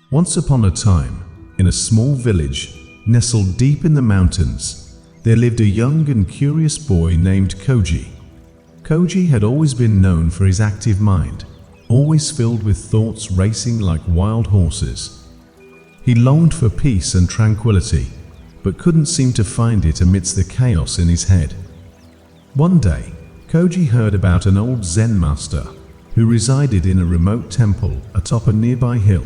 Once upon a time, in a small village nestled deep in the mountains, there lived a young and curious boy named Koji. Koji had always been known for his active mind, always filled with thoughts racing like wild horses. He longed for peace and tranquility, but couldn't seem to find it amidst the chaos in his head. One day, Koji heard about an old Zen master who resided in a remote temple atop a nearby hill.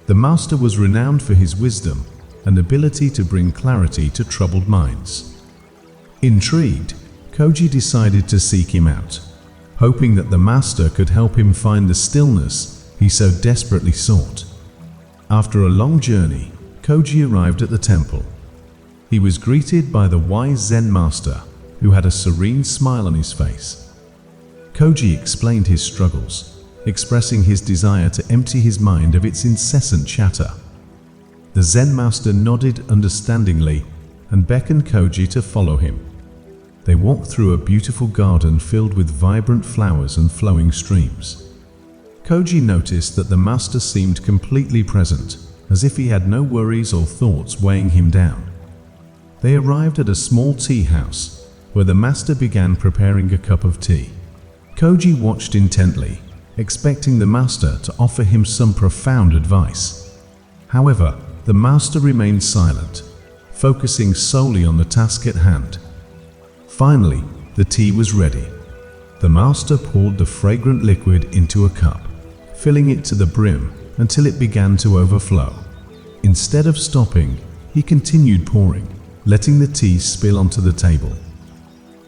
The master was renowned for his wisdom and ability to bring clarity to troubled minds. Intrigued, Koji decided to seek him out, hoping that the master could help him find the stillness he so desperately sought. After a long journey, Koji arrived at the temple. He was greeted by the wise Zen master, who had a serene smile on his face. Koji explained his struggles, expressing his desire to empty his mind of its incessant chatter. The Zen master nodded understandingly and beckoned Koji to follow him. They walked through a beautiful garden filled with vibrant flowers and flowing streams. Koji noticed that the master seemed completely present, as if he had no worries or thoughts weighing him down. They arrived at a small tea house, where the master began preparing a cup of tea. Koji watched intently, expecting the master to offer him some profound advice. However, the master remained silent, focusing solely on the task at hand. Finally, the tea was ready. The master poured the fragrant liquid into a cup, filling it to the brim until it began to overflow. Instead of stopping, he continued pouring, letting the tea spill onto the table.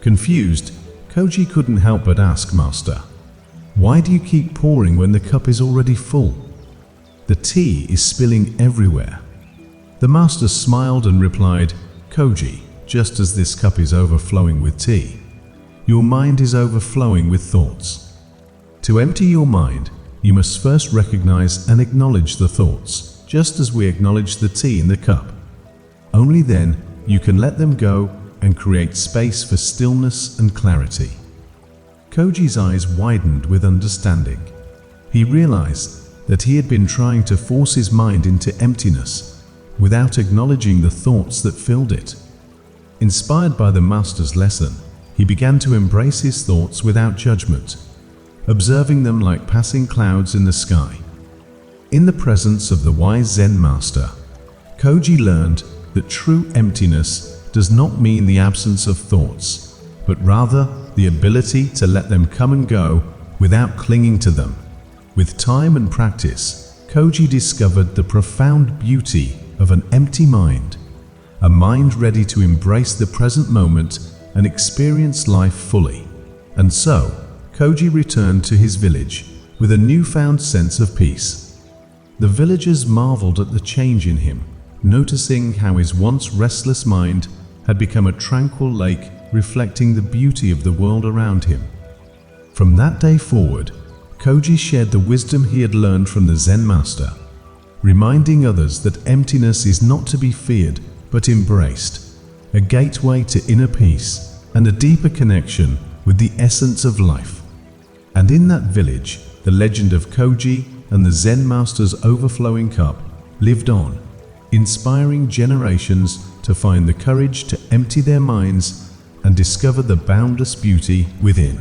Confused, Koji couldn't help but ask Master, "Why do you keep pouring when the cup is already full? The tea is spilling everywhere." The master smiled and replied, "Koji, just as this cup is overflowing with tea, your mind is overflowing with thoughts. To empty your mind, you must first recognize and acknowledge the thoughts, just as we acknowledge the tea in the cup. Only then you can let them go and create space for stillness and clarity." Koji's eyes widened with understanding. He realized that he had been trying to force his mind into emptiness without acknowledging the thoughts that filled it. Inspired by the master's lesson, he began to embrace his thoughts without judgment, observing them like passing clouds in the sky. In the presence of the wise Zen master, Koji learned that true emptiness does not mean the absence of thoughts, but rather the ability to let them come and go without clinging to them. With time and practice, Koji discovered the profound beauty of an empty mind, a mind ready to embrace the present moment and experience life fully. And so, Koji returned to his village with a newfound sense of peace. The villagers marveled at the change in him, noticing how his once restless mind had become a tranquil lake reflecting the beauty of the world around him. From that day forward, Koji shared the wisdom he had learned from the Zen master, reminding others that emptiness is not to be feared but embraced, a gateway to inner peace and a deeper connection with the essence of life. And in that village, the legend of Koji and the Zen master's overflowing cup lived on, inspiring generations to find the courage to empty their minds and discover the boundless beauty within.